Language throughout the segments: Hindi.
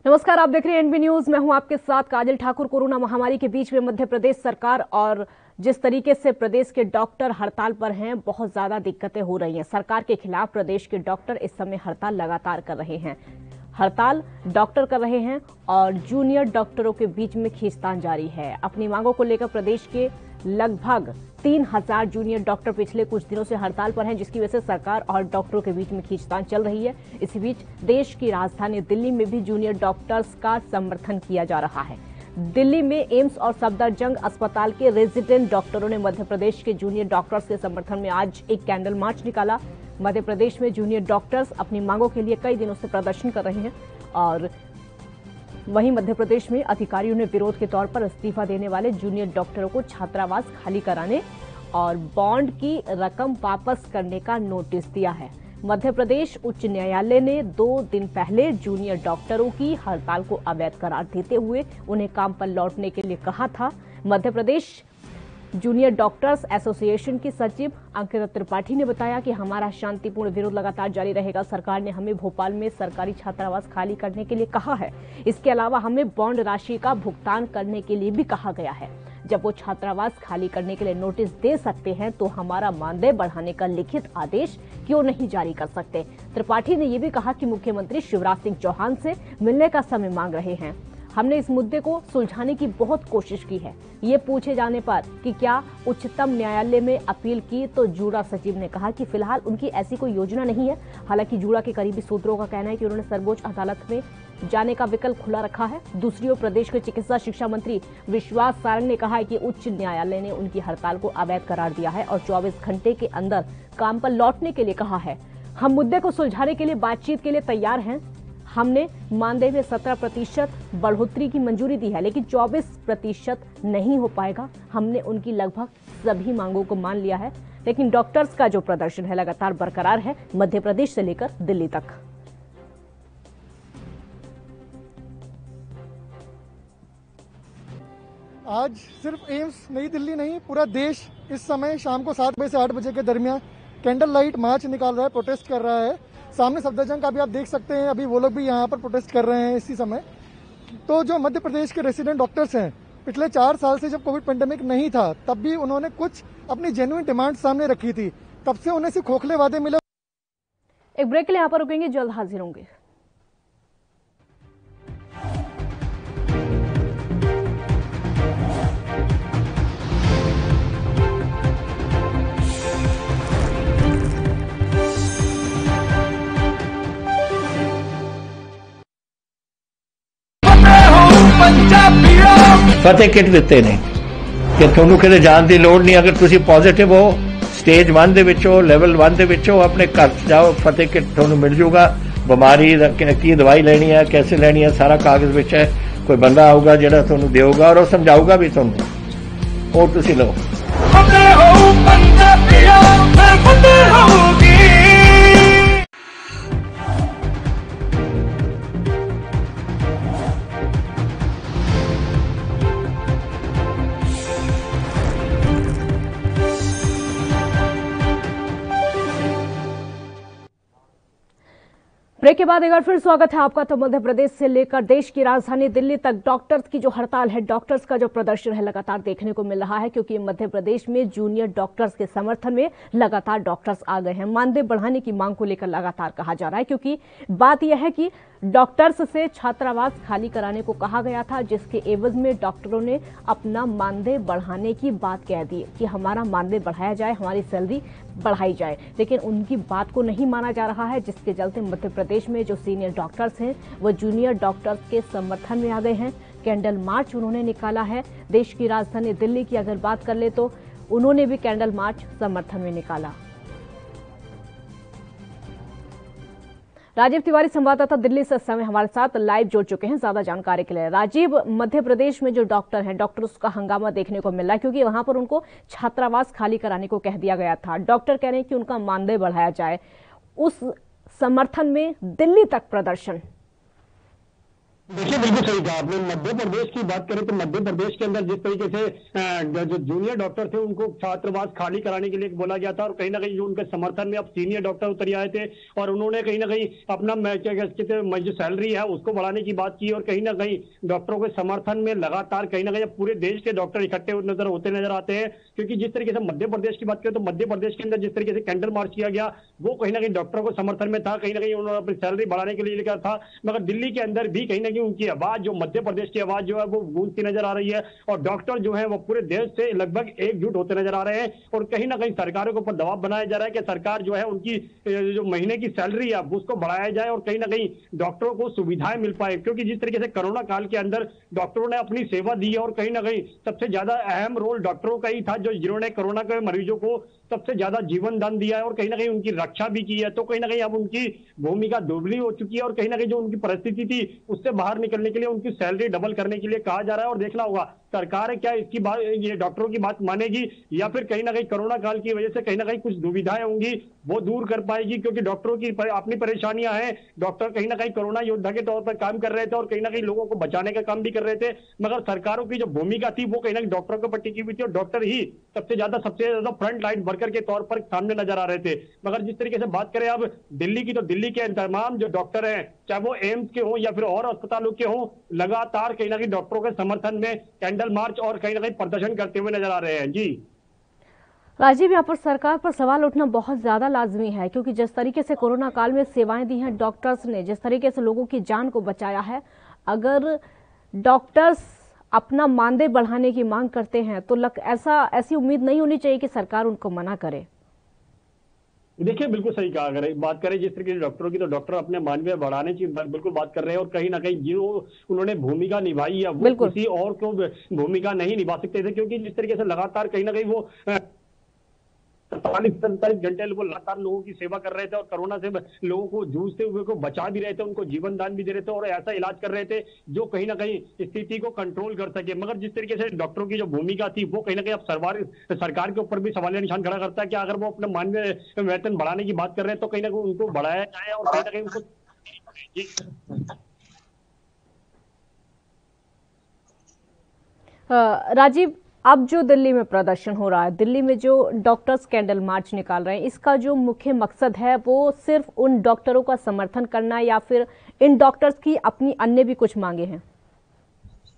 नमस्कार, आप देख रहे हैं एनबी न्यूज। मैं हूं आपके साथ काजल ठाकुर। कोरोना महामारी के बीच में मध्य प्रदेश सरकार और जिस तरीके से प्रदेश के डॉक्टर हड़ताल पर हैं, बहुत ज्यादा दिक्कतें हो रही हैं। सरकार के खिलाफ प्रदेश के डॉक्टर इस समय हड़ताल लगातार कर रहे हैं। हड़ताल डॉक्टर कर रहे हैं और जूनियर डॉक्टरों के बीच में खींचतान जारी है। अपनी मांगों को लेकर प्रदेश के लगभग 3000 जूनियर डॉक्टर पिछले कुछ दिनों से हड़ताल पर हैं, जिसकी वजह से सरकार और डॉक्टरों के बीच में खींचतान चल रही है। इसी बीच देश की राजधानी दिल्ली में भी जूनियर डॉक्टर्स का समर्थन किया जा रहा है। दिल्ली में एम्स और सफदरजंग अस्पताल के रेजिडेंट डॉक्टरों ने मध्य प्रदेश के जूनियर डॉक्टर्स के समर्थन में आज एक कैंडल मार्च निकाला। मध्य प्रदेश में जूनियर डॉक्टर्स अपनी मांगों के लिए कई दिनों से प्रदर्शन कर रहे हैं और वहीं मध्य प्रदेश में अधिकारियों ने विरोध के तौर पर इस्तीफा देने वाले जूनियर डॉक्टरों को छात्रावास खाली कराने और बॉन्ड की रकम वापस करने का नोटिस दिया है। मध्य प्रदेश उच्च न्यायालय ने 2 दिन पहले जूनियर डॉक्टरों की हड़ताल को अवैध करार देते हुए उन्हें काम पर लौटने के लिए कहा था। Madhya Pradesh junior doctors association की सचिव अंकिता त्रिपाठी ने बताया कि हमारा शांतिपूर्ण विरोध लगातार जारी रहेगा। सरकार ने हमें भोपाल में सरकारी छात्रावास खाली करने के लिए कहा है। इसके अलावा हमें बॉन्ड राशि का भुगतान करने के लिए भी कहा गया है। जब वो छात्रावास खाली करने के लिए नोटिस दे सकते हैं तो हमारा मानदेय बढ़ाने का लिखित आदेश क्यों नहीं जारी कर सकते। त्रिपाठी ने यह भी कहा कि मुख्यमंत्री शिवराज सिंह चौहान से मिलने का समय मांग रहे हैं। हमने इस मुद्दे को सुलझाने की बहुत कोशिश की है। ये पूछे जाने पर कि क्या उच्चतम न्यायालय में अपील की, तो जूड़ा सचिव ने कहा कि फिलहाल उनकी ऐसी कोई योजना नहीं है। हालांकि जूड़ा के करीबी सूत्रों का कहना है कि उन्होंने सर्वोच्च अदालत में जाने का विकल्प खुला रखा है। दूसरी ओर प्रदेश के चिकित्सा शिक्षा मंत्री विश्वास सारंग ने कहा है कि उच्च न्यायालय ने उनकी हड़ताल को अवैध करार दिया है और 24 घंटे के अंदर काम पर लौटने के लिए कहा है। हम मुद्दे को सुलझाने के लिए बातचीत के लिए तैयार हैं। हमने मानदेय में 17% बढ़ोतरी की मंजूरी दी है, लेकिन 24% नहीं हो पाएगा। हमने उनकी लगभग सभी मांगों को मान लिया है, लेकिन डॉक्टर्स का जो प्रदर्शन है लगातार बरकरार है, मध्य प्रदेश से लेकर दिल्ली तक। आज सिर्फ एम्स नई दिल्ली नहीं, पूरा देश इस समय शाम को 7 बजे से 8 बजे के दरमियान कैंडल लाइट मार्च निकाल रहा है, प्रोटेस्ट कर रहा है। सामने सफदरजंग का भी आप देख सकते हैं, अभी वो लोग भी यहाँ पर प्रोटेस्ट कर रहे हैं इसी समय। तो जो मध्य प्रदेश के रेसिडेंट डॉक्टर्स हैं, पिछले 4 साल से जब कोविड पेंडेमिक नहीं था तब भी उन्होंने कुछ अपनी जेन्युइन डिमांड सामने रखी थी। तब से उन्हें सिर्फ खोखले वादे मिले। एक ब्रेक के लिए यहाँ पर रुकेंगे, जल्द हाजिर होंगे। फतेह किट ਦਿੱਤੇ ਨੇ ਕਿ ਤੁਹਾਨੂੰ ਕਿਤੇ ਜਾਣ ਦੀ ਲੋੜ ਨਹੀਂ। ਅਗਰ ਤੁਸੀਂ ਪੋਜ਼ਿਟਿਵ ਹੋ, ਸਟੇਜ 1 ਦੇ ਵਿੱਚ ਹੋ, ਲੈਵਲ 1 ਦੇ ਵਿੱਚ ਹੋ, ਆਪਣੇ ਘਰ ਜਾਓ, ਫਤਿਹ ਕਿਟ ਤੁਹਾਨੂੰ ਮਿਲ ਜੂਗਾ। ਬਿਮਾਰੀ ਕੀ ਦਵਾਈ ਲੈਣੀ ਹੈ, कैसे ਲੈਣੀ ਹੈ, ਸਾਰਾ ਕਾਗਜ਼ ਵਿੱਚ ਹੈ। ਕੋਈ ਬੰਦਾ ਆਊਗਾ ਜਿਹੜਾ ਤੁਹਾਨੂੰ ਦੇਊਗਾ ਔਰ ਉਹ ਸਮਝਾਊਗਾ ਵੀ ਤੁਹਾਨੂੰ, ਉਹ ਤੁਸੀਂ ਲਓ। ਫਤਿਹ ਹੋ ਪੰਜਾਬੀਓ, ਫਿਰ ਫਤਿਹ ਹੋਊਗੀ। ब्रेक के बाद एक बार फिर स्वागत है आपका। तो मध्य प्रदेश से लेकर देश की राजधानी दिल्ली तक डॉक्टर्स की जो हड़ताल है, डॉक्टर्स का जो प्रदर्शन है, लगातार देखने को मिल रहा है, क्योंकि मध्य प्रदेश में जूनियर डॉक्टर्स के समर्थन में लगातार डॉक्टर्स आ गए हैं। मानदेय बढ़ाने की मांग को लेकर लगातार कहा जा रहा है, क्योंकि बात यह है कि डॉक्टर्स से छात्रावास खाली कराने को कहा गया था, जिसके एवज में डॉक्टरों ने अपना मानदेय बढ़ाने की बात कह दी कि हमारा मानदेय बढ़ाया जाए, हमारी सैलरी बढ़ाई जाए, लेकिन उनकी बात को नहीं माना जा रहा है, जिसके चलते मध्य प्रदेश में जो सीनियर डॉक्टर्स हैं वो जूनियर डॉक्टर्स के समर्थन में आ गए हैं। कैंडल मार्च उन्होंने निकाला है। देश की राजधानी दिल्ली की अगर बात कर ले तो उन्होंने भी कैंडल मार्च समर्थन में निकाला। राजीव तिवारी संवाददाता दिल्ली से इस समय हमारे साथ लाइव जुड़ चुके हैं ज्यादा जानकारी के लिए। राजीव, मध्य प्रदेश में जो डॉक्टर हैं, डॉक्टर्स का हंगामा देखने को मिल रहा है, क्योंकि वहां पर उनको छात्रावास खाली कराने को कह दिया गया था। डॉक्टर कह रहे हैं कि उनका मानदेय बढ़ाया जाए। उस समर्थन में दिल्ली तक प्रदर्शन। देखिए, बिल्कुल सही कहा आपने। मध्य प्रदेश की बात करें तो मध्य प्रदेश के अंदर जिस तरीके से जो जूनियर डॉक्टर थे उनको छात्रावास खाली कराने के लिए बोला गया था, और कहीं ना कहीं जो उनके समर्थन में अब सीनियर डॉक्टर उतर आए थे और उन्होंने कहीं ना कहीं अपना क्या कहते हैं जो सैलरी है उसको बढ़ाने की बात की, और कहीं ना कहीं डॉक्टरों के समर्थन में लगातार कहीं ना कहीं पूरे देश के डॉक्टर इकट्ठे होते नजर आते हैं। क्योंकि जिस तरीके से मध्य प्रदेश की बात करें तो मध्य प्रदेश के अंदर जिस तरीके से कैंडल मार्च किया गया वो कहीं ना कहीं डॉक्टरों को समर्थन में था, कहीं ना कहीं उन्होंने अपनी सैलरी बढ़ाने के लिए लिखा था। मगर दिल्ली के अंदर भी कहीं ना कहीं उनकी आवाज, जो मध्य प्रदेश की आवाज जो है वो गूंजती नजर आ रही है, और डॉक्टर जो है वो पूरे देश से लगभग एकजुट होते नजर आ रहे हैं। और कहीं ना कहीं सरकारों के ऊपर दबाव बनाया जा रहा है कि सरकार जो है उनकी जो महीने की सैलरी है उसको बढ़ाया जाए और कहीं ना कहीं डॉक्टरों को सुविधाएं मिल पाए। क्योंकि जिस तरीके से कोरोना काल के अंदर डॉक्टरों ने अपनी सेवा दी है, और कहीं ना कहीं सबसे ज्यादा अहम रोल डॉक्टरों का ही था, जो जिन्होंने कोरोना के मरीजों को सबसे ज्यादा जीवन दान दिया है और कहीं ना कहीं उनकी रक्षा भी की है। तो कहीं ना कहीं अब उनकी भूमिका दुबली हो चुकी है, और कहीं ना कहीं जो उनकी परिस्थिति थी उससे बाहर निकलने के लिए उनकी सैलरी डबल करने के लिए कहा जा रहा है। और देखना होगा सरकार क्या इसकी बात, ये डॉक्टरों की बात मानेगी, या फिर कहीं ना कहीं कोरोना काल की वजह से कहीं ना कहीं कुछ दुविधाएं होंगी वो दूर कर पाएगी। क्योंकि डॉक्टरों की अपनी परेशानियां हैं, डॉक्टर कहीं ना कहीं कोरोना योद्धा के तौर पर काम कर रहे थे और कहीं ना कहीं लोगों को बचाने का काम भी कर रहे थे। मगर सरकारों की जो भूमिका थी वो कहीं ना कहीं डॉक्टरों के ऊपर टिकी हुई थी, और डॉक्टर ही सबसे ज्यादा फ्रंट लाइन वर्कर के तौर पर सामने नजर आ रहे थे। मगर जिस तरीके से बात करें अब दिल्ली की, तो दिल्ली के तमाम जो डॉक्टर हैं, चाहे वो एम्स के हों या फिर और अस्पतालों के हों, लगातार कहीं ना कहीं डॉक्टरों के समर्थन में कैंडल मार्च और कहीं ना कहीं प्रदर्शन करते हुए नजर आ रहे हैं। जी राजीव, यहाँ पर सरकार पर सवाल उठना बहुत ज्यादा लाजमी है, क्योंकि जिस तरीके से कोरोना काल में सेवाएं दी हैं डॉक्टर्स ने, जिस तरीके से लोगों की जान को बचाया है, अगर डॉक्टर्स अपना मानदेय बढ़ाने की मांग करते हैं तो ऐसी उम्मीद नहीं होनी चाहिए कि सरकार उनको मना करे। देखिए, बिल्कुल सही कहा। अगर बात करें जिस तरीके से डॉक्टरों की, तो डॉक्टर अपने मानदेय बढ़ाने की बिल्कुल बात कर रहे हैं, और कहीं ना कहीं जो उन्होंने भूमिका निभाई है वो किसी और को भूमिका नहीं निभा सकते थे। क्योंकि जिस तरीके से लगातार कहीं ना कहीं वो 47 घंटे वो लगातार लोगों की सेवा कर रहे थे, और कोरोना से लोगों को जूझते हुए को बचा भी रहे थे, उनको जीवन दान भी दे रहे थे, और ऐसा इलाज कर रहे थे जो कहीं ना कहीं स्थिति को कंट्रोल कर सके। मगर जिस तरीके से डॉक्टरों की जो भूमिका थी वो कहीं ना कहीं अब सरकार के ऊपर भी सवालिया निशान खड़ा करता है कि अगर वो अपने मानदेय वेतन बढ़ाने की बात कर रहे हैं तो कहीं ना कहीं उनको बढ़ाया जाए, और कहीं ना कहीं उनको राजीव, अब जो दिल्ली में प्रदर्शन हो रहा है, दिल्ली में जो डॉक्टर्स कैंडल मार्च निकाल रहे हैं, इसका जो मुख्य मकसद है वो सिर्फ उन डॉक्टरों का समर्थन करना, या फिर इन डॉक्टर्स की अपनी अन्य भी कुछ मांगे हैं?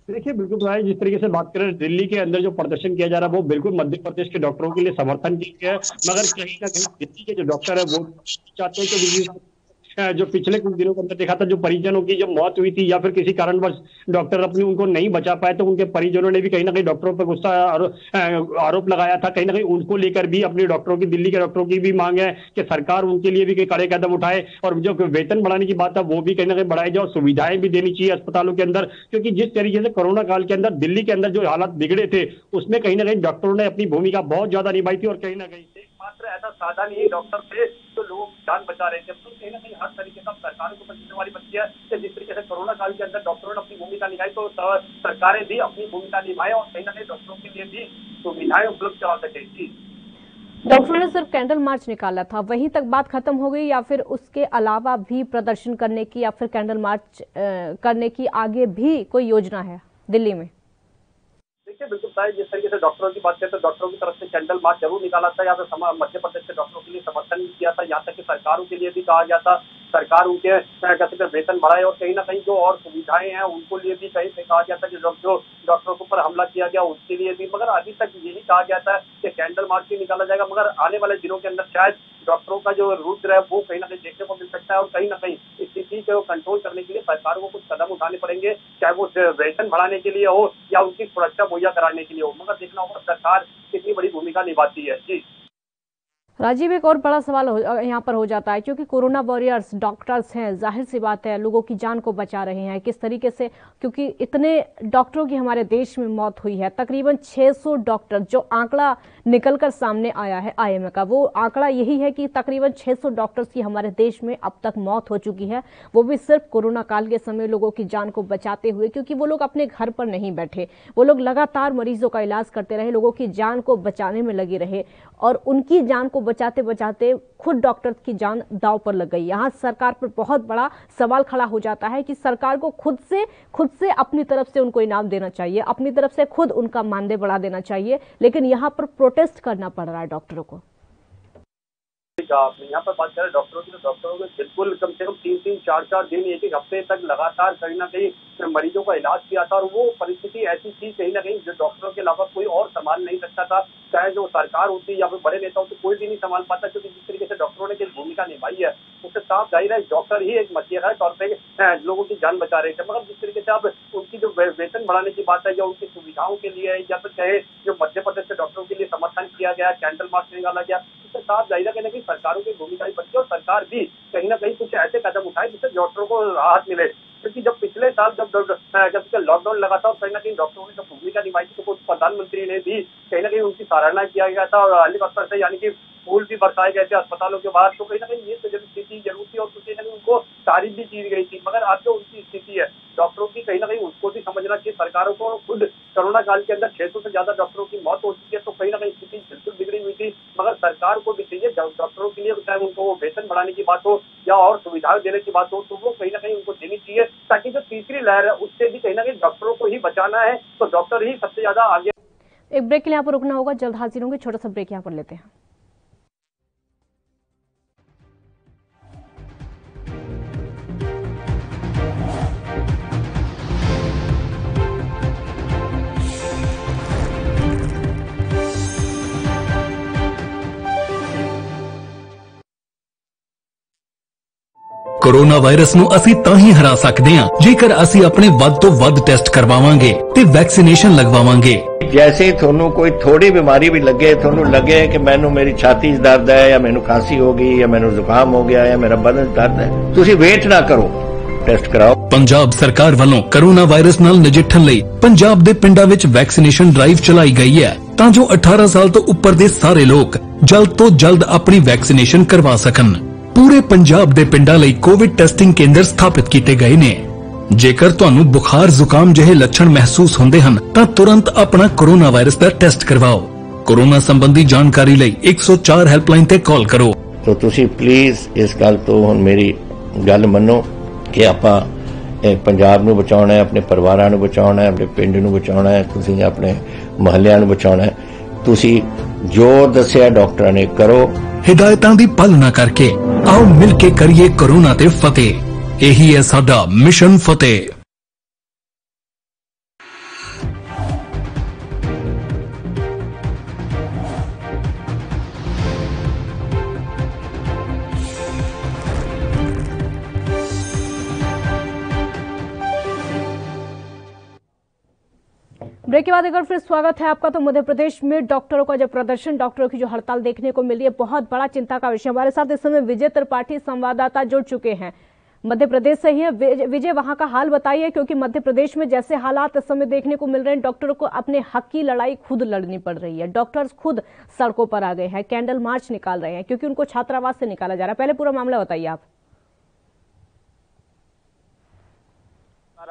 देखिए, बिल्कुल भाई, जिस तरीके से बात करें दिल्ली के अंदर जो प्रदर्शन किया जा रहा है वो बिल्कुल मध्य प्रदेश के डॉक्टरों के लिए समर्थन की है। मगर कहीं ना कहीं दिल्ली के जो डॉक्टर है वो चाहते हैं कि जो पिछले कुछ दिनों के अंदर देखा था, जो परिजनों की जो मौत हुई थी या फिर किसी कारणवश डॉक्टर अपनी उनको नहीं बचा पाए, तो उनके परिजनों ने भी कहीं ना कहीं डॉक्टरों पर गुस्सा आरोप लगाया था। कहीं ना कहीं उनको लेकर भी अपनी डॉक्टरों की, दिल्ली के डॉक्टरों की भी मांग है कि सरकार उनके लिए भी कई कड़े कदम उठाए, और जो वेतन बढ़ाने की बात है वो भी कहीं ना कहीं बढ़ाई जाए, और सुविधाएं भी देनी चाहिए अस्पतालों के अंदर। क्योंकि जिस तरीके से कोरोना काल के अंदर दिल्ली के अंदर जो हालात बिगड़े थे उसमें कहीं ना कहीं डॉक्टरों ने अपनी भूमिका बहुत ज्यादा निभाई थी, और कहीं ना कहीं मात्र ऐसा साधा नहीं डॉक्टर थे तो लोगों की जान बचा रहे थे। तो कहीं ना कहीं हर तरीके का सरकारों को जिम्मेवारी बनती है कि जिस तरीके से कोरोना काल के अंदर डॉक्टरों ने अपनी भूमिका निभाई, तो सरकारें भी अपनी भूमिका निभाएं और कहीं ना कहीं डॉक्टरों के लिए भी सुविधाएं उपलब्ध करा सके। डॉक्टरों ने सिर्फ कैंडल मार्च निकाला था, वहीं तक बात खत्म हो गई, या फिर उसके अलावा भी प्रदर्शन करने की या फिर कैंडल मार्च करने की आगे भी कोई योजना है दिल्ली में? देखिए, बिल्कुल साहब, जिस तरीके से डॉक्टरों की बात करें तो डॉक्टरों की तरफ से कैंडल मार्च जरूर निकाला था, यहाँ पे मध्य प्रदेश के डॉक्टरों के लिए समर्थन किया था, यहाँ तक कि सरकारों के लिए भी कहा गया था सरकार उनके वेतन बढ़ाए, और कहीं ना कहीं जो और सुविधाएं हैं उनको लिए भी कहीं से कहा गया था कि जो डॉक्टरों के ऊपर हमला किया गया उसके लिए भी। मगर अभी तक यही कहा गया था कि कैंडल मार्च भी निकाला जाएगा, मगर आने वाले दिनों के अंदर शायद डॉक्टरों का जो रुद्र है वो कहीं ना कहीं देखने को मिल सकता है, और कहीं ना कहीं स्थिति को कंट्रोल करने के लिए सरकारों को कुछ कदम उठाने पड़ेंगे, चाहे वो वेतन बढ़ाने के लिए हो या उनकी सुरक्षा मुहैया कराने के लिए हो। मगर देखना होगा सरकार कितनी बड़ी भूमिका निभाती है। जी राजीव, एक और बड़ा सवाल यहाँ पर हो जाता है, क्योंकि कोरोना वॉरियर्स डॉक्टर्स हैं, जाहिर सी बात है लोगों की जान को बचा रहे हैं, किस तरीके से, क्योंकि इतने डॉक्टरों की हमारे देश में मौत हुई है, तकरीबन 600 डॉक्टर, जो आंकड़ा निकलकर सामने आया है आईएमए का, वो आंकड़ा यही है कि तकरीबन 600 डॉक्टर्स की हमारे देश में अब तक मौत हो चुकी है, वो भी सिर्फ कोरोना काल के समय लोगों की जान को बचाते हुए, क्योंकि वो लोग अपने घर पर नहीं बैठे, वो लोग लगातार मरीजों का इलाज करते रहे, लोगों की जान को बचाने में लगे रहे, और उनकी जान को बचाते बचाते खुद डॉक्टर की जान दांव पर लग गई। यहाँ सरकार पर बहुत बड़ा सवाल खड़ा हो जाता है कि सरकार को खुद से अपनी तरफ से उनको इनाम देना चाहिए, अपनी तरफ से खुद उनका मानदेय बढ़ा देना चाहिए, लेकिन यहाँ पर प्रोटेस्ट करना पड़ रहा है डॉक्टरों को। आपने यहाँ पर बात करें डॉक्टरों की, तो डॉक्टरों को बिल्कुल कम से कम 3-3, 4-4 दिन, एक हफ्ते तक लगातार कहीं ना कहीं मरीजों का इलाज किया था। और वो परिस्थिति ऐसी थी कहीं ना कहीं जो डॉक्टरों के अलावा कोई और संभाल नहीं सकता था, चाहे जो सरकार होती या फिर बड़े नेता होते, कोई भी नहीं संभाल पाता, क्योंकि जिस तरीके से डॉक्टरों ने भूमिका निभाई है उससे साफ जाहिर है डॉक्टर ही एक मसीहा है तौर पर लोगों की जान बचा रहे थे। मगर जिस तरीके से अब उनकी जो वेतन बढ़ाने की बात है या उनकी सुविधाओं के लिए या फिर चाहे जो मध्य प्रदेश के डॉक्टरों के लिए समर्थन किया गया, कैंडल मार्च निकाला गया, इससे साफ जाहिर है कहीं सरकारों की भूमिका ही बनती है और सरकार भी कहीं ना कहीं कुछ ऐसे कदम उठाए जिससे डॉक्टरों को राहत मिले। क्योंकि जब पिछले साल जब लॉकडाउन लगा था और कहीं ना कहीं डॉक्टरों ने जब भूमिका निभाई थी तो प्रधानमंत्री ने भी कहीं ना कहीं उनकी सराहना किया गया था और हेलीकॉप्टर से यानी कि फूल भी बरसाए गए थे अस्पतालों के बाहर। तो कहीं ना कहीं ये स्थिति जरूर थी और कहीं ना कहीं उनको तारीफ भी की गई थी। मगर आज जो उनकी स्थिति है डॉक्टरों की, कहीं ना कहीं उसको भी समझना चाहिए सरकारों को। खुद कोरोना काल के अंदर 600 से ज्यादा डॉक्टरों की मौत हो चुकी है, तो कहीं ना कहीं स्थिति बिल्कुल बिगड़ी हुई थी। मगर सरकार को भी चाहिए डॉक्टरों के लिए, चाहे उनको वेतन बढ़ाने की बात हो या और सुविधाएं देने की बात हो, तो वो कहीं ना कहीं उनको देनी चाहिए, ताकि जो तीसरी लहर है उससे भी कहीं ना कहीं डॉक्टरों को ही बचाना है, तो डॉक्टर ही सबसे ज्यादा आगे। एक ब्रेक के लिए यहाँ पर रुकना होगा, जल्द हाजिर होंगे, छोटा सा ब्रेक यहाँ पर लेते हैं। कोरोना वायरस ਨੂੰ ਅਸੀਂ ਤਾਂ ਹੀ ਹਰਾ ਸਕਦੇ ਹਾਂ ਜੇਕਰ ਅਸੀਂ ਆਪਣੇ ਵੱਧ ਤੋਂ ਵੱਧ ਟੈਸਟ ਕਰਵਾਵਾਂਗੇ ਤੇ ਵੈਕਸੀਨੇਸ਼ਨ ਲਗਵਾਵਾਂਗੇ। जैसे ही थोनू कोई थोड़ी बीमारी भी लगे, थोनू लगे कि मैनू मेरी छाती दर्द है या मैनू खांसी हो गई या मैनू जुकाम हो गया या मेरा बदन दर्द है, तुसी वेट ना करो, टेस्ट कराओ। ਪੰਜਾਬ ਸਰਕਾਰ ਵੱਲੋਂ ਕੋਰੋਨਾ ਵਾਇਰਸ ਨਾਲ ਨਜਿੱਠਣ ਲਈ ਪੰਜਾਬ ਦੇ ਪਿੰਡਾਂ ਵਿੱਚ ਵੈਕਸੀਨੇਸ਼ਨ ਡਰਾਈਵ ਚਲਾਈ ਗਈ ਹੈ ਤਾਂ ਜੋ 18 ਸਾਲ ਤੋਂ ਉੱਪਰ ਦੇ ਸਾਰੇ ਲੋਕ ਜਲਦ ਤੋਂ ਜਲਦ ਆਪਣੀ ਵੈਕਸੀਨੇਸ਼ਨ ਕਰਵਾ ਸਕਣ। ਪੂਰੇ ਪੰਜਾਬ ਦੇ ਪਿੰਡਾਂ ਲਈ ਕੋਵਿਡ ਟੈਸਟਿੰਗ ਕੇਂਦਰ ਸਥਾਪਿਤ ਕੀਤੇ ਗਏ ਨੇ। ਜੇਕਰ ਤੁਹਾਨੂੰ ਬੁਖਾਰ ਜ਼ੁਕਾਮ ਜਿਹੇ ਲੱਛਣ ਮਹਿਸੂਸ ਹੁੰਦੇ ਹਨ ਤਾਂ ਤੁਰੰਤ ਆਪਣਾ ਕੋਰੋਨਾ ਵਾਇਰਸ ਦਾ ਟੈਸਟ ਕਰਵਾਓ। ਕੋਰੋਨਾ ਸੰਬੰਧੀ ਜਾਣਕਾਰੀ ਲਈ 104 ਹੈਲਪਲਾਈਨ ਤੇ ਕਾਲ ਕਰੋ। तो तुसी प्लीज इस गल तो हुण मेरी गल मनो कि आपां पंजाब नूं बचाउणा है, अपने परिवारां नूं बचाउणा है, अपने पिंड नूं बचाउणा है, तुसी अपने महल्लिਆਂ नूं बचाउणा है। तुसी जो दस्सिया डॉक्टरां ने करो। हिदायतां दी पालना करके आओ मिल के करिए कोरोना ते फतेह। यही है साडा मिशन फतेह। ब्रेक के बाद एक बार फिर स्वागत है आपका। तो मध्य प्रदेश में डॉक्टरों का जो प्रदर्शन, डॉक्टरों की जो हड़ताल देखने को मिली है, बहुत बड़ा चिंता का विषय। हमारे साथ इस समय विजय त्रिपाठी संवाददाता जुड़ चुके हैं, मध्य प्रदेश से ही है। विजय, वहां का हाल बताइए, क्योंकि मध्य प्रदेश में जैसे हालात इस समय देखने को मिल रहे हैं, डॉक्टरों को अपने हक की लड़ाई खुद लड़नी पड़ रही है। डॉक्टर्स खुद सड़कों पर आ गए हैं, कैंडल मार्च निकाल रहे हैं क्योंकि उनको छात्रावास से निकाला जा रहा है। पहले पूरा मामला बताइए आप।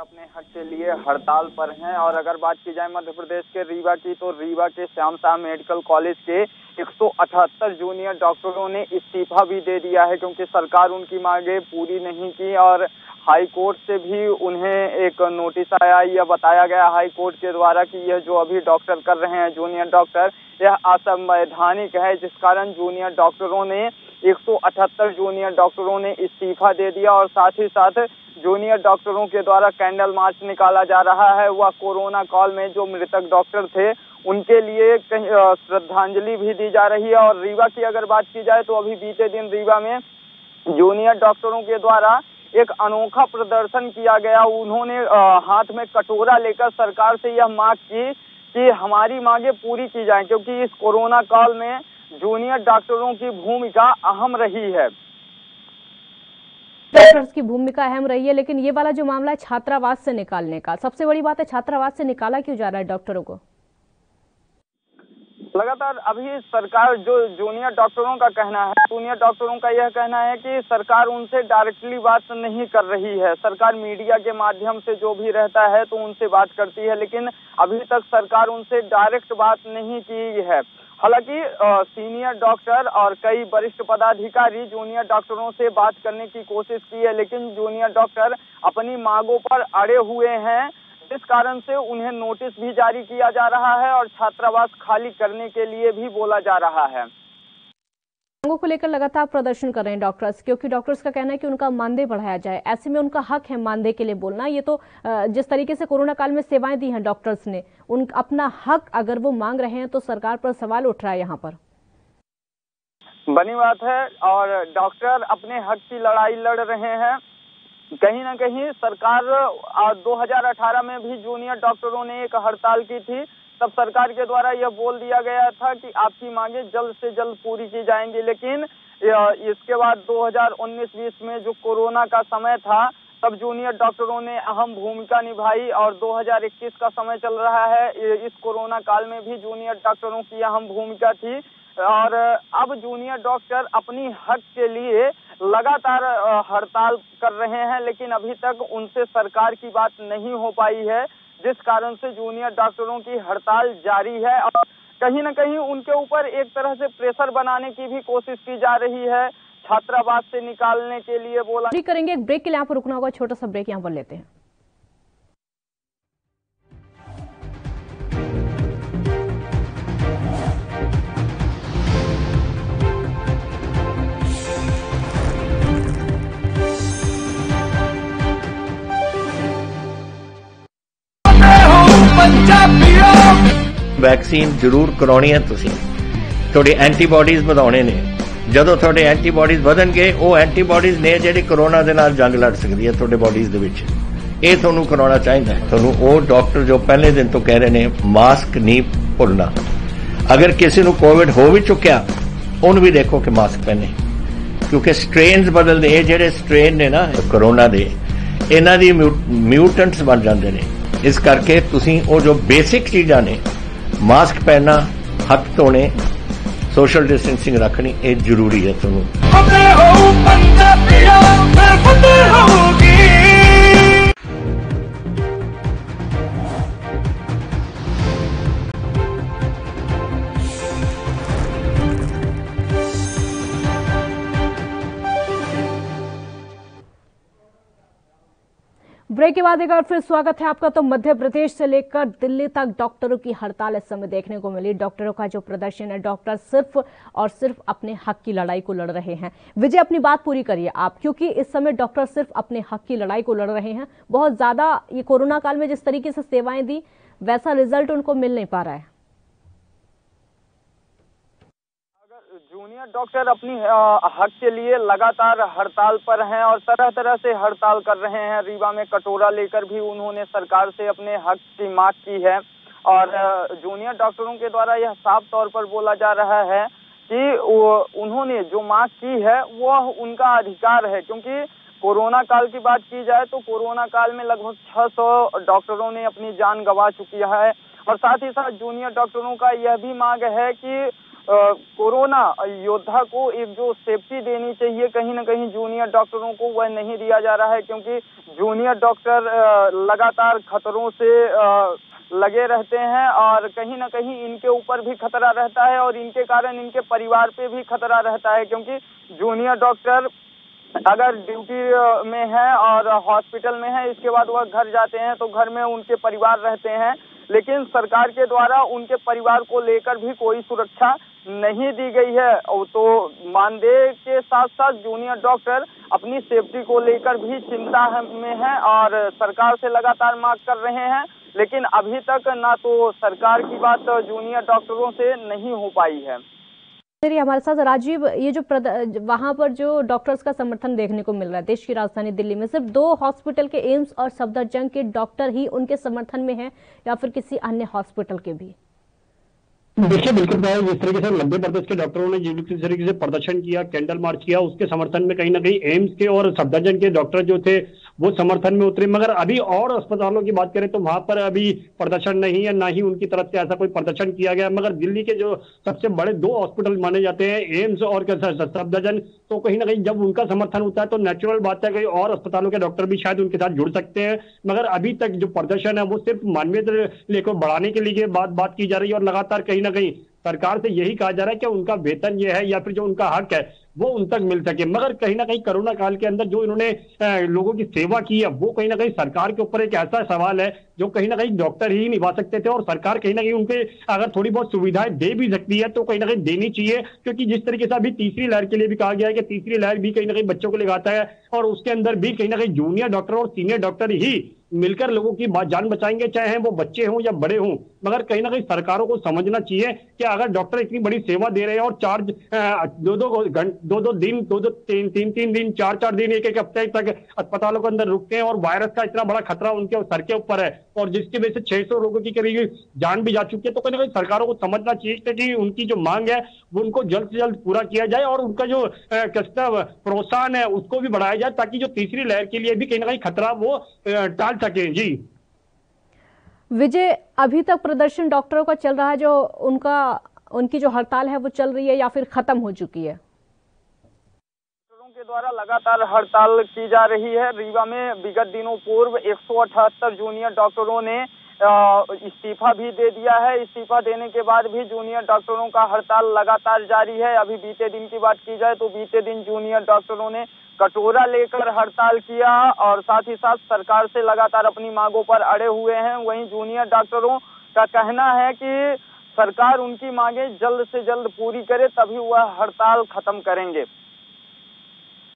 अपने हक के लिए हड़ताल पर हैं। और अगर बात की जाए मध्य प्रदेश के रीवा की, तो रीवा के श्याम शाह मेडिकल कॉलेज के 178 जूनियर डॉक्टरों ने इस्तीफा भी दे दिया है, क्योंकि सरकार उनकी मांगे पूरी नहीं की। और हाई कोर्ट से भी उन्हें एक नोटिस आया, यह बताया गया हाई कोर्ट के द्वारा कि यह जो अभी डॉक्टर कर रहे हैं, जूनियर डॉक्टर, यह असंवैधानिक है, जिस कारण जूनियर डॉक्टरों ने 178 जूनियर डॉक्टरों ने इस्तीफा दे दिया। और साथ ही साथ जूनियर डॉक्टरों के द्वारा कैंडल मार्च निकाला जा रहा है। वह कोरोना काल में जो मृतक डॉक्टर थे उनके लिए श्रद्धांजलि भी दी जा रही है। और रीवा की अगर बात की जाए तो अभी बीते दिन रीवा में जूनियर डॉक्टरों के द्वारा एक अनोखा प्रदर्शन किया गया। उन्होंने हाथ में कटोरा लेकर सरकार से यह मांग की कि हमारी मांगे पूरी की जाए, क्योंकि इस कोरोना काल में जूनियर डॉक्टरों की भूमिका अहम रही है। डॉक्टर्स की भूमिका अहम रही है, लेकिन ये वाला जो मामला है छात्रावास से निकालने का, सबसे बड़ी बात है छात्रावास से निकाला क्यों जा रहा है डॉक्टरों को? लगातार अभी सरकार, जो जूनियर डॉक्टरों का कहना है, जूनियर डॉक्टरों का यह कहना है कि सरकार उनसे डायरेक्टली बात नहीं कर रही है। सरकार मीडिया के माध्यम से जो भी रहता है तो उनसे बात करती है, लेकिन अभी तक सरकार उनसे डायरेक्ट बात नहीं की है। हालांकि सीनियर डॉक्टर और कई वरिष्ठ पदाधिकारी जूनियर डॉक्टरों से बात करने की कोशिश की है, लेकिन जूनियर डॉक्टर अपनी मांगों पर अड़े हुए हैं, जिस कारण से उन्हें नोटिस भी जारी किया जा रहा है और छात्रावास खाली करने के लिए भी बोला जा रहा है। मांगों को लेकर लगातार प्रदर्शन कर रहे हैं डॉक्टर्स, क्योंकि डॉक्टर्स का कहना है कि उनका मानदेय बढ़ाया जाए। ऐसे में उनका हक है मानदेय के लिए बोलना। ये तो जिस तरीके से कोरोना काल में सेवाएं दी हैं डॉक्टर्स ने, उन अपना हक अगर वो मांग रहे हैं तो सरकार पर सवाल उठ रहा है यहाँ पर। बनी बात है, और डॉक्टर अपने हक की लड़ाई लड़ रहे हैं। कहीं ना कहीं सरकार 2018 में भी जूनियर डॉक्टरों ने एक हड़ताल की थी, तब सरकार के द्वारा यह बोल दिया गया था कि आपकी मांगे जल्द से जल्द पूरी की जाएंगी। लेकिन इसके बाद 2019-20 में जो कोरोना का समय था, तब जूनियर डॉक्टरों ने अहम भूमिका निभाई और 2021 का समय चल रहा है, इस कोरोना काल में भी जूनियर डॉक्टरों की अहम भूमिका थी। और अब जूनियर डॉक्टर अपनी हक के लिए लगातार हड़ताल कर रहे हैं, लेकिन अभी तक उनसे सरकार की बात नहीं हो पाई है, जिस कारण से जूनियर डॉक्टरों की हड़ताल जारी है और कहीं ना कहीं उनके ऊपर एक तरह से प्रेशर बनाने की भी कोशिश की जा रही है, छात्रावास से निकालने के लिए बोला। करेंगे एक ब्रेक के लिए, यहाँ पर रुकना होगा, छोटा सा ब्रेक यहाँ पर लेते हैं। वैक्सीन जरूर करवानी है, तुसीं थोड़ी एंटीबॉडीज ਵਧਾਉਣੇ ਨੇ। ਜਦੋਂ ਤੁਹਾਡੇ ਐਂਟੀਬॉडीज ਵਧਣਗੇ, ਉਹ ਐਂਟੀਬॉडीज ਨੇ ਜਿਹੜੀ ਕੋਰੋਨਾ ਦੇ ਨਾਲ ਜੰਗ ਲੜ ਸਕਦੀ ਹੈ ਤੁਹਾਡੇ ਬॉडीज ਦੇ ਵਿੱਚ। ਇਹ ਤੁਹਾਨੂੰ ਕਰਾਉਣਾ ਚਾਹੀਦਾ ਹੈ। ਤੁਹਾਨੂੰ ਉਹ ਡਾਕਟਰ ਜੋ ਪਹਿਲੇ ਦਿਨ ਤੋਂ ਕਹਿ ਰਹੇ ਨੇ ਮਾਸਕ ਨਹੀਂ ਭੁੱਲਣਾ। ਅਗਰ ਕਿਸੇ ਨੂੰ ਕੋਵਿਡ ਹੋ ਵੀ ਚੁੱਕਿਆ, ਉਹਨੂੰ ਵੀ ਦੇਖੋ ਕਿ ਮਾਸਕ ਪਹਿਨੇ, ਕਿਉਂਕਿ ਸਟ੍ਰੇਨਸ ਬਦਲਦੇ। ਇਹ ਜਿਹੜੇ ਸਟ੍ਰੇਨ ਨੇ ਨਾ ਕੋਰੋਨਾ ਦੇ, ਇਹਨਾਂ ਦੀ ਮਿਊਟੈਂਟਸ ਬਣ ਜਾਂਦੇ ਨੇ। ਇਸ ਕਰਕੇ ਤੁਸੀਂ ਉਹ ਜੋ ਬੇਸਿਕ ਚੀਜ਼ਾਂ ਨੇ, मास्क पहनना, हथ धोने, सोशल डिस्टेंसिंग रखनी, ये जरूरी है। ब्रेक के बाद एक बार फिर स्वागत है आपका। तो मध्य प्रदेश से लेकर दिल्ली तक डॉक्टरों की हड़ताल इस समय देखने को मिली। डॉक्टरों का जो प्रदर्शन है, डॉक्टर सिर्फ और सिर्फ अपने हक की लड़ाई को लड़ रहे हैं। विजय, अपनी बात पूरी करिए आप, क्योंकि इस समय डॉक्टर सिर्फ अपने हक की लड़ाई को लड़ रहे हैं। बहुत ज्यादा ये कोरोना काल में जिस तरीके से सेवाएं दी, वैसा रिजल्ट उनको मिल नहीं पा रहा है। जूनियर डॉक्टर अपनी हक के लिए लगातार हड़ताल पर हैं और तरह तरह से हड़ताल कर रहे हैं। रीवा में कटोरा लेकर भी उन्होंने सरकार से अपने हक की मांग की है और जूनियर डॉक्टरों के द्वारा यह साफ तौर पर बोला जा रहा है कि उन्होंने जो मांग की है वह उनका अधिकार है। क्योंकि कोरोना काल की बात की जाए तो कोरोना काल में लगभग 600 डॉक्टरों ने अपनी जान गंवा चुकी है और साथ ही साथ जूनियर डॉक्टरों का यह भी मांग है कि कोरोना योद्धा को एक जो सेफ्टी देनी चाहिए, कहीं ना कहीं जूनियर डॉक्टरों को वह नहीं दिया जा रहा है। क्योंकि जूनियर डॉक्टर लगातार खतरों से लगे रहते हैं और कहीं ना कहीं इनके ऊपर भी खतरा रहता है और इनके कारण इनके परिवार पे भी खतरा रहता है। क्योंकि जूनियर डॉक्टर अगर ड्यूटी में है और हॉस्पिटल में है, इसके बाद वह घर जाते हैं तो घर में उनके परिवार रहते हैं, लेकिन सरकार के द्वारा उनके परिवार को लेकर भी कोई सुरक्षा नहीं दी गई है। तो मानदेय के साथ साथ जूनियर डॉक्टर अपनी सेफ्टी को लेकर भी चिंता में है और सरकार से लगातार मांग कर रहे हैं, लेकिन अभी तक ना तो सरकार की बात जूनियर डॉक्टरों से नहीं हो पाई है। हमारे साथ राजीव, ये जो वहां पर जो डॉक्टर्स का समर्थन देखने को मिल रहा है, देश की राजधानी दिल्ली में सिर्फ 2 हॉस्पिटल के, एम्स और सफदरजंग के डॉक्टर ही उनके समर्थन में हैं या फिर किसी अन्य हॉस्पिटल के भी? देखिए, बिल्कुल जिस तरीके से मध्य प्रदेश के डॉक्टरों ने जिस तरीके से प्रदर्शन किया, कैंडल मार्च किया, उसके समर्थन में कहीं ना कहीं एम्स के और सफदरजंग के डॉक्टर जो थे वो समर्थन में उतरे। मगर अभी और अस्पतालों की बात करें तो वहां पर अभी प्रदर्शन नहीं है, ना ही उनकी तरफ से ऐसा कोई प्रदर्शन किया गया। मगर दिल्ली के जो सबसे बड़े 2 हॉस्पिटल माने जाते हैं, एम्स और सफदरजंग, तो कहीं ना कहीं जब उनका समर्थन होता है तो नेचुरल बात है कि और अस्पतालों के डॉक्टर भी शायद उनके साथ जुड़ सकते हैं। मगर अभी तक जो प्रदर्शन है वो सिर्फ मानवीय लेकर बढ़ाने के लिए बात की जा रही है और लगातार कहीं ना कहीं सरकार से यही कहा जा रहा है कि उनका वेतन ये है या फिर जो उनका हक है वो उन तक मिल सके। मगर कहीं ना कहीं कोरोना काल के अंदर जो इन्होंने लोगों की सेवा की है वो कहीं ना कहीं सरकार के ऊपर एक ऐसा सवाल है जो कहीं ना कहीं डॉक्टर ही निभा सकते थे, और सरकार कहीं ना कहीं उनके अगर थोड़ी बहुत सुविधाएं दे भी सकती है तो कहीं ना कहीं देनी चाहिए, क्योंकि जिस तरीके से अभी तीसरी लहर के लिए भी कहा गया है कि तीसरी लहर भी कहीं ना कहीं बच्चों को लगाता है और उसके अंदर भी कहीं ना कहीं जूनियर डॉक्टर और सीनियर डॉक्टर ही मिलकर लोगों की जान बचाएंगे, चाहे वो बच्चे हों या बड़े हों। मगर कहीं ना कहीं सरकारों को समझना चाहिए कि अगर डॉक्टर इतनी बड़ी सेवा दे रहे हैं और चार्ज दो तीन दिन 4 दिन 1 हफ्ते तक अस्पतालों के अंदर रुकते हैं और वायरस का इतना बड़ा खतरा उनके सर के ऊपर है और जिसकी वजह से 600 लोगों की करीब जान भी जा चुकी है, तो कहीं ना कहीं सरकारों को समझना चाहिए कि उनकी जो मांग है वो उनको जल्द से जल्द पूरा किया जाए और उनका जो प्रोत्साहन है उसको भी बढ़ाया जाए, ताकि जो तीसरी लहर के लिए भी कहीं ना कहीं खतरा वो टाल सके। जी विजय, अभी तक प्रदर्शन डॉक्टरों का चल रहा है, जो उनकी जो हड़ताल है वो चल रही है या फिर खत्म हो चुकी है? डॉक्टरों के द्वारा लगातार हड़ताल की जा रही है। रीवा में विगत दिनों पूर्व 178 जूनियर डॉक्टरों ने इस्तीफा भी दे दिया है। इस्तीफा देने के बाद भी जूनियर डॉक्टरों का हड़ताल लगातार जारी है। अभी बीते दिन की बात की जाए तो बीते दिन जूनियर डॉक्टरों ने कटोरा लेकर हड़ताल किया और साथ ही साथ सरकार से लगातार अपनी मांगों पर अड़े हुए हैं। वहीं जूनियर डॉक्टरों का कहना है कि सरकार उनकी मांगे जल्द से जल्द पूरी करे तभी वह हड़ताल खत्म करेंगे।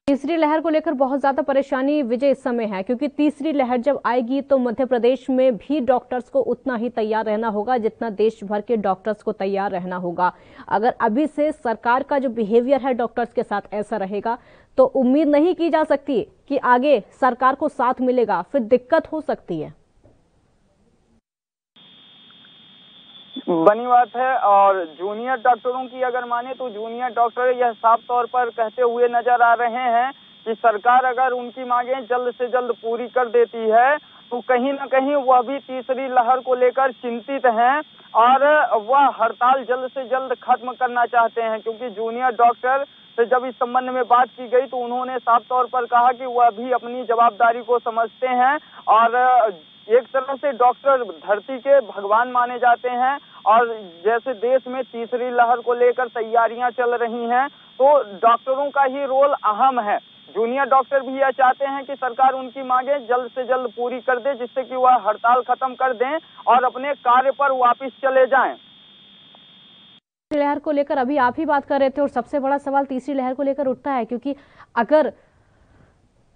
तीसरी लहर को लेकर बहुत ज्यादा परेशानी विजय इस समय है, क्योंकि तीसरी लहर जब आएगी तो मध्य प्रदेश में भी डॉक्टर्स को उतना ही तैयार रहना होगा जितना देश भर के डॉक्टर्स को तैयार रहना होगा। अगर अभी से सरकार का जो बिहेवियर है डॉक्टर्स के साथ ऐसा रहेगा तो उम्मीद नहीं की जा सकती कि आगे सरकार को साथ मिलेगा, फिर दिक्कत हो सकती है। बनी बात है। और जूनियर डॉक्टरों की अगर माने तो जूनियर डॉक्टर यह साफ तौर पर कहते हुए नजर आ रहे हैं कि सरकार अगर उनकी मांगे जल्द से जल्द पूरी कर देती है तो कहीं न कहीं वह भी तीसरी लहर को लेकर चिंतित हैं और वह हड़ताल जल्द से जल्द खत्म करना चाहते हैं, क्योंकि जूनियर डॉक्टर से जब इस संबंध में बात की गई तो उन्होंने साफ तौर पर कहा कि वह भी अपनी जवाबदारी को समझते हैं और एक तरह से डॉक्टर धरती के भगवान माने जाते हैं और जैसे देश में तीसरी लहर को लेकर तैयारियां चल रही हैं तो डॉक्टरों का ही रोल अहम है। जूनियर डॉक्टर भी यह चाहते हैं कि सरकार उनकी मांगे जल्द से जल्द पूरी कर दे, जिससे कि वह हड़ताल खत्म कर दें और अपने कार्य पर वापस चले जाएं। तीसरी लहर को लेकर अभी आप ही बात कर रहे थे और सबसे बड़ा सवाल तीसरी लहर को लेकर उठता है, क्योंकि अगर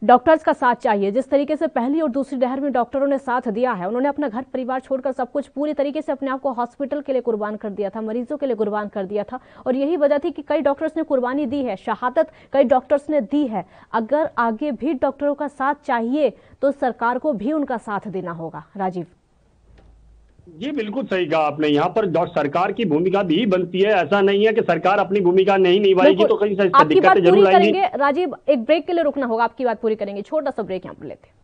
डॉक्टर्स का साथ चाहिए, जिस तरीके से पहली और दूसरी लहर में डॉक्टरों ने साथ दिया है, उन्होंने अपना घर परिवार छोड़कर सब कुछ पूरी तरीके से अपने आप को हॉस्पिटल के लिए कुर्बान कर दिया था, मरीजों के लिए कुर्बान कर दिया था और यही वजह थी कि कई डॉक्टर्स ने कुर्बानी दी है, शहादत कई डॉक्टर्स ने दी है। अगर आगे भी डॉक्टरों का साथ चाहिए तो सरकार को भी उनका साथ देना होगा। राजीव जी बिल्कुल सही कहा आपने। यहाँ पर सरकार की भूमिका भी बनती है, ऐसा नहीं है कि सरकार अपनी भूमिका नहीं निभाएगी तो कहीं दिक्कतें जरूर आएंगी। राजीव एक ब्रेक के लिए रुकना होगा, आपकी बात पूरी करेंगे, छोटा सा ब्रेक यहाँ पर लेते हैं।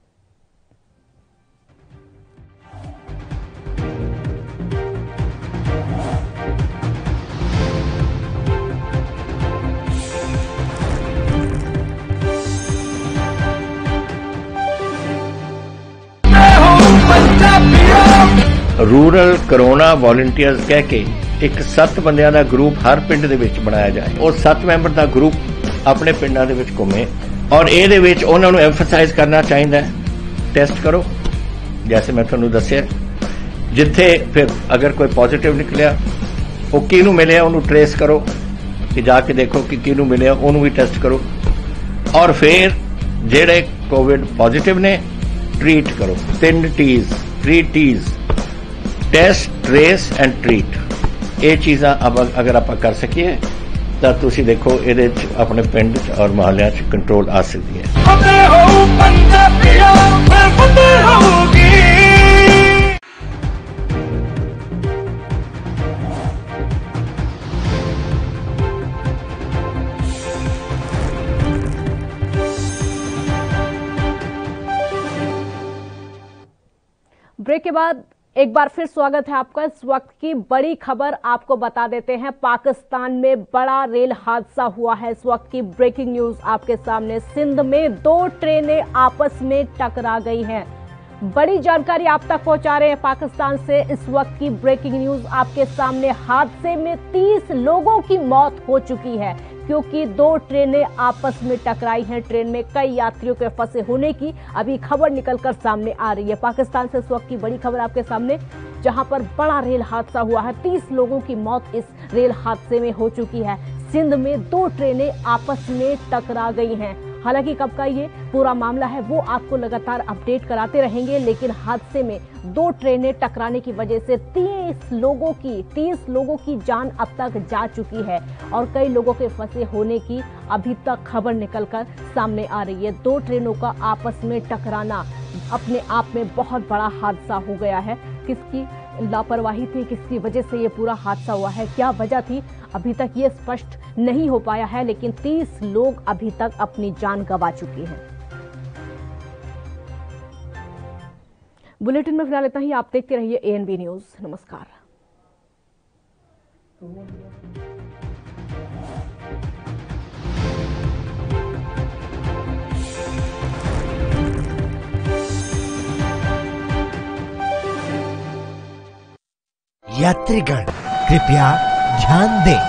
रूरल कोरोना वॉलंटियर्स कह के एक 7 ਬੰਦਿਆਂ ਦਾ ਗਰੁੱਪ ਹਰ ਪਿੰਡ ਦੇ ਵਿੱਚ ਬਣਾਇਆ ਜਾਏ ਔਰ 7 ਮੈਂਬਰ ਦਾ ਗਰੁੱਪ ਆਪਣੇ ਪਿੰਡਾਂ ਦੇ ਵਿੱਚ ਘੁੰਮੇ ਔਰ ਇਹਦੇ ਵਿੱਚ ਉਹਨਾਂ ਨੂੰ ਐਮਫਸਾਈਜ਼ ਕਰਨਾ ਚਾਹੀਦਾ ਹੈ ਟੈਸਟ ਕਰੋ, ਜੈਸੇ ਮੈਂ ਤੁਹਾਨੂੰ ਦੱਸਿਆ, ਜਿੱਥੇ ਫਿਰ ਅਗਰ ਕੋਈ ਪੋਜ਼ਿਟਿਵ ਨਿਕਲਿਆ ਉਹ ਕਿਹਨੂੰ ਮਿਲਿਆ ਉਹਨੂੰ ਟ੍ਰੇਸ ਕਰੋ ਕਿ ਜਾ ਕੇ ਦੇਖੋ ਕਿ ਕਿਹਨੂੰ ਮਿਲਿਆ ਉਹਨੂੰ ਵੀ ਟੈਸਟ ਕਰੋ ਔਰ ਫਿਰ ਜਿਹੜੇ ਕੋਵਿਡ ਪੋਜ਼ਿਟਿਵ ਨੇ ट्रीट करो। 3 T's test, trace and treat. ये चीज़ां अगर आप कर सकिए तो तुसी देखो ये अपने पिंड और मोहल्ले कंट्रोल आ सकती है। ब्रेक के बाद एक बार फिर स्वागत है आपका। इस वक्त की बड़ी खबर आपको बता देते हैं, पाकिस्तान में बड़ा रेल हादसा हुआ है। इस वक्त की ब्रेकिंग न्यूज आपके सामने। सिंध में 2 ट्रेनें आपस में टकरा गई हैं। बड़ी जानकारी आप तक पहुंचा रहे हैं पाकिस्तान से। इस वक्त की ब्रेकिंग न्यूज आपके सामने। हादसे में 30 लोगों की मौत हो चुकी है क्योंकि 2 ट्रेनें आपस में टकराई हैं। ट्रेन में कई यात्रियों के फंसे होने की अभी खबर निकलकर सामने आ रही है। पाकिस्तान से इस वक्त की बड़ी खबर आपके सामने, जहां पर बड़ा रेल हादसा हुआ है। 30 लोगों की मौत इस रेल हादसे में हो चुकी है। सिंध में 2 ट्रेनें आपस में टकरा गई हैं। हालांकि कब का ये पूरा मामला है वो आपको लगातार अपडेट कराते रहेंगे, लेकिन हादसे में 2 ट्रेनें टकराने की वजह से 30 लोगों की जान अब तक जा चुकी है और कई लोगों के फंसे होने की अभी तक खबर निकलकर सामने आ रही है। 2 ट्रेनों का आपस में टकराना अपने आप में बहुत बड़ा हादसा हो गया है। किसकी लापरवाही थी, किसकी वजह से ये पूरा हादसा हुआ है, क्या वजह थी, अभी तक ये स्पष्ट नहीं हो पाया है, लेकिन 30 लोग अभी तक अपनी जान गंवा चुके हैं। बुलेटिन में फिलहाल इतना ही। आप देखते रहिए ANB न्यूज। नमस्कार। यात्रीगण कृपया ध्यान दें,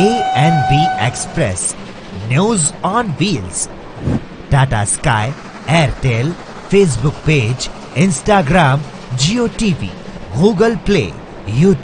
ANB express news on wheels, Tata sky, Airtel, Facebook page, Instagram, Jio TV, Google play, YouTube